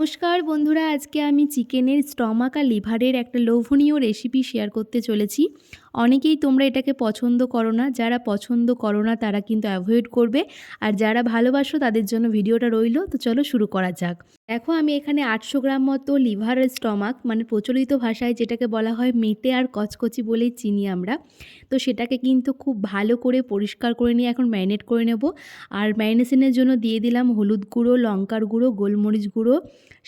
নমস্কার বন্ধুরা, আজকে আমি চিকেনের স্টমাক আর লিভারের একটা লোভনীয় রেসিপি শেয়ার করতে চলেছি। অনেকেই তোমরা এটাকে পছন্দ করো না, যারা পছন্দ করো না তারা কিন্তু অ্যাভয়েড করবে, আর যারা ভালোবাসো তাদের জন্য ভিডিওটা রইলো। তো চলো শুরু করা যাক। দেখো, আমি এখানে 800 গ্রাম মতো লিভার আর স্টমাক, মানে প্রচলিত ভাষায় যেটাকে বলা হয় মেটে আর কচকচি বলেই চিনি আমরা, তো সেটাকে কিন্তু খুব ভালো করে পরিষ্কার করে নিয়ে এখন ম্যারিনেট করে নেব। আর ম্যারিনেশনের জন্য দিয়ে দিলাম হলুদ গুঁড়ো, লঙ্কার গুঁড়ো, গোলমরিচ গুঁড়ো,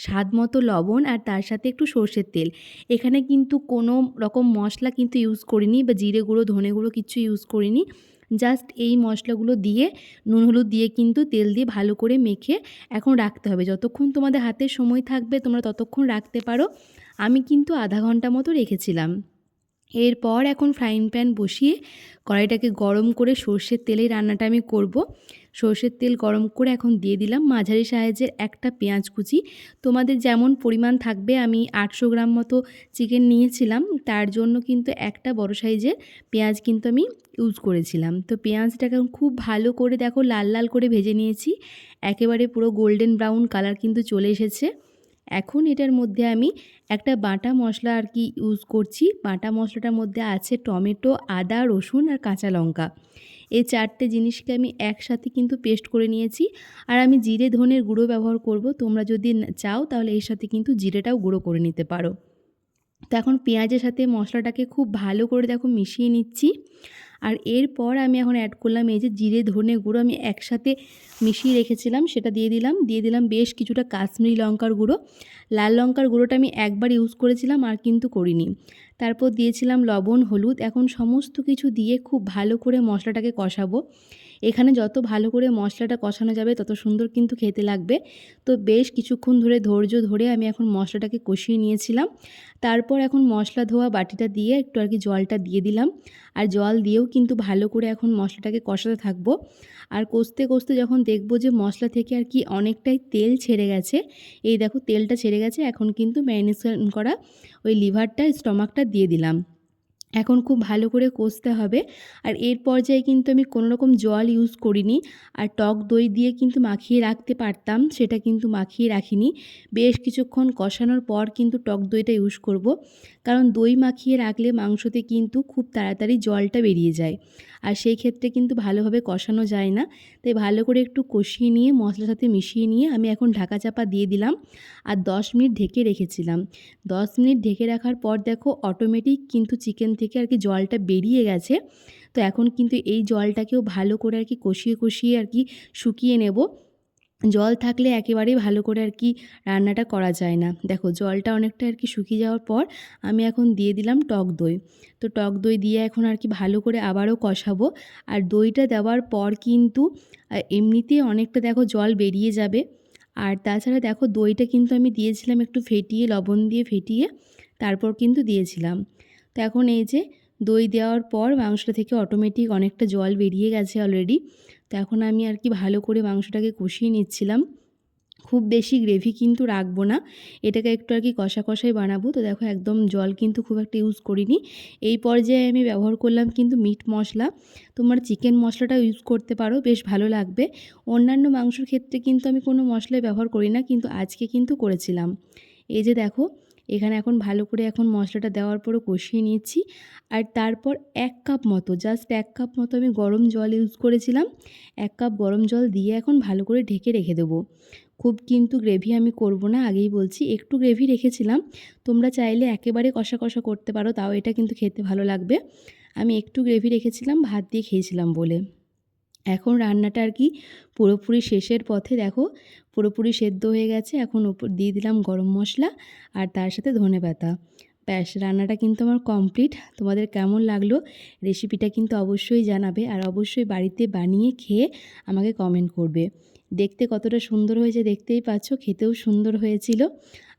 স্বাদ মতো লবণ, আর তার সাথে একটু সর্ষের তেল। এখানে কিন্তু কোনো রকম মশলা কিন্তু ইউজ করিনি, বা জিরে গুঁড়ো, ধনে গুঁড়ো কিচ্ছু ইউজ করিনি। জাস্ট এই মশলাগুলো দিয়ে, নুন হলুদ দিয়ে কিন্তু তেল দিয়ে ভালো করে মেখে এখন রাখতে হবে। যতক্ষণ তোমাদের হাতে সময় থাকবে তোমরা ততক্ষণ রাখতে পারো। আমি কিন্তু আধা ঘন্টা মতো রেখেছিলাম। এরপর এখন ফ্রাইং প্যান বসিয়ে কড়াইটাকে গরম করে সর্ষের তেলেই রান্নাটা আমি করব। সর্ষের তেল গরম করে এখন দিয়ে দিলাম মাঝারি সাইজের একটা পেঁয়াজ কুচি। তোমাদের যেমন পরিমাণ থাকবে, আমি 800 গ্রাম মতো চিকেন নিয়েছিলাম, তার জন্য কিন্তু একটা বড় সাইজের পেঁয়াজ কিন্তু আমি ইউজ করেছিলাম। তো পেঁয়াজটাকে খুব ভালো করে দেখো লাল লাল করে ভেজে নিয়েছি, একেবারে পুরো গোল্ডেন ব্রাউন কালার কিন্তু চলে এসেছে। এখন এটার মধ্যে আমি একটা বাটা মশলা ইউজ করছি। বাটা মশলাটার মধ্যে আছে টমেটো, আদা, রসুন আর কাঁচা লঙ্কা। এই 4টে জিনিসকে আমি একসাথে কিন্তু পেস্ট করে নিয়েছি। আর আমি জিরে ধনের গুঁড়ো ব্যবহার করব, তোমরা যদি চাও তাহলে এর সাথে কিন্তু জিরেটাও গুঁড়ো করে নিতে পারো। তো এখন পেঁয়াজের সাথে মশলাটাকে খুব ভালো করে দেখো মিশিয়ে নিচ্ছি। আর এরপর আমি এখন অ্যাড করলাম এই যে জিরে ধনে গুঁড়ো আমি একসাথে মিশিয়ে রেখেছিলাম, সেটা দিয়ে দিলাম বেশ কিছুটা কাশ্মীরি লঙ্কার গুঁড়ো। লাল লঙ্কার গুঁড়োটা আমি একবার ইউজ করেছিলাম, আর কিন্তু করিনি। তারপর দিয়েছিলাম লবণ, হলুদ। এখন সমস্ত কিছু দিয়ে খুব ভালো করে মশলাটাকে কষাবো। এখানে যত ভালো করে মশলাটা কষানো যাবে তত সুন্দর কিন্তু খেতে লাগবে। তো বেশ কিছুক্ষণ ধরে ধৈর্য ধরে আমি এখন মশলাটাকে কষিয়ে নিয়েছিলাম। তারপর এখন মশলা ধোয়া বাটিটা দিয়ে একটু জলটা দিয়ে দিলাম। আর জল দিয়েও কিন্তু ভালো করে এখন মশলাটাকে কষাতে থাকবো। আর কষতে কষতে যখন দেখবো যে মশলা থেকে অনেকটাই তেল ছেড়ে গেছে, এই দেখো তেলটা ছেড়ে গেছে, এখন কিন্তু ম্যারিনেশন করা ওই লিভারটা, স্টমাকটা দিয়ে দিলাম। এখন খুব ভালো করে কষতে হবে। আর এর পর্যায়ে কিন্তু আমি কোনো রকম জল ইউজ করিনি। আর টক দই দিয়ে কিন্তু মাখিয়ে রাখতে পারতাম, সেটা কিন্তু মাখিয়ে রাখিনি। বেশ কিছুক্ষণ কষানোর পর কিন্তু টক দইটা ইউজ করব, কারণ দই মাখিয়ে রাখলে মাংসতে কিন্তু খুব তাড়াতাড়ি জলটা বেরিয়ে যায়, আর সেই ক্ষেত্রে কিন্তু ভালোভাবে কষানো যায় না। তাই ভালো করে একটু কষিয়ে নিয়ে মশলার সাথে মিশিয়ে নিয়ে আমি এখন ঢাকা চাপা দিয়ে দিলাম। আর 10 মিনিট ঢেকে রেখেছিলাম। 10 মিনিট ঢেকে রাখার পর দেখো অটোমেটিক কিন্তু চিকেন থেকে জলটা বেরিয়ে গেছে। তো এখন কিন্তু এই জলটাকেও ভালো করে কষিয়ে কষিয়ে শুকিয়ে নেব। জল থাকলে একেবারেই ভালো করে রান্নাটা করা যায় না। দেখো জলটা অনেকটা শুকিয়ে যাওয়ার পর আমি এখন দিয়ে দিলাম টক দই। তো টক দই দিয়ে এখন ভালো করে আবারও কষাবো। আর দইটা দেওয়ার পর কিন্তু এমনিতেই অনেকটা দেখো জল বেরিয়ে যাবে। আর তাছাড়া দেখো দইটা কিন্তু আমি দিয়েছিলাম একটু ফেটিয়ে, লবণ দিয়ে ফেটিয়ে তারপর কিন্তু দিয়েছিলাম। তো এখন এই যে দই দেওয়ার পর মাংসটা থেকে অটোমেটিক অনেকটা জল বেরিয়ে গেছে অলরেডি। তো এখন আমি ভালো করে মাংসটাকে কষিয়ে নিচ্ছিলাম। খুব বেশি গ্রেভি কিন্তু রাখবো না, এটাকে একটু কষা কষাই বানাবো। তো দেখো একদম জল কিন্তু খুব একটা ইউজ করিনি। এই পর্যায়ে আমি ব্যবহার করলাম কিন্তু মিট মশলা। তোমার চিকেন মশলাটাও ইউজ করতে পারো, বেশ ভালো লাগবে। অন্যান্য মাংসর ক্ষেত্রে কিন্তু আমি কোনো মশলাই ব্যবহার করি না, কিন্তু আজকে কিন্তু করেছিলাম। এই যে দেখো এখানে এখন ভালো করে মশলাটা দেওয়ার পরও কষিয়ে নিচ্ছি। আর তারপর 1 কাপ মতো, জাস্ট 1 কাপ মতো আমি গরম জল ইউজ করেছিলাম। 1 কাপ গরম জল দিয়ে এখন ভালো করে ঢেকে রেখে দেবো। খুব কিন্তু গ্রেভি আমি করব না, আগেই বলছি। একটু গ্রেভি রেখেছিলাম, তোমরা চাইলে একেবারে কষা কষা করতে পারো, তাও এটা কিন্তু খেতে ভালো লাগবে। আমি একটু গ্রেভি রেখেছিলাম, ভাত দিয়ে খেয়েছিলাম বলে। এখন রান্নাটা পুরোপুরি শেষের পথে। দেখো পুরোপুরি সেদ্ধ হয়ে গেছে। এখন ওপর দিয়ে দিলাম গরম মশলা আর তার সাথে ধনেপাতা। ব্যাস, রান্নাটা কিন্তু আমার কমপ্লিট। তোমাদের কেমন লাগলো রেসিপিটা কিন্তু অবশ্যই জানাবে, আর অবশ্যই বাড়িতে বানিয়ে খেয়ে আমাকে কমেন্ট করবে। দেখতে কতটা সুন্দর হয়েছে দেখতেই পাচ্ছ, খেতেও সুন্দর হয়েছিল।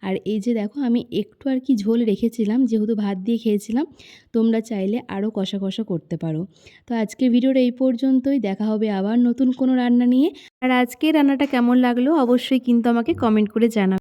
আর এই যে দেখো আমি একটু ঝোল রেখেছিলাম, যেহেতু ভাত দিয়ে খেয়েছিলাম। তোমরা চাইলে আরও কষা কষা করতে পারো। তো আজকের ভিডিওটা এই পর্যন্তই। দেখা হবে আবার নতুন কোনো রান্না নিয়ে। আর আজকের রান্নাটা কেমন লাগলো অবশ্যই কিন্তু আমাকে কমেন্ট করে জানাবে।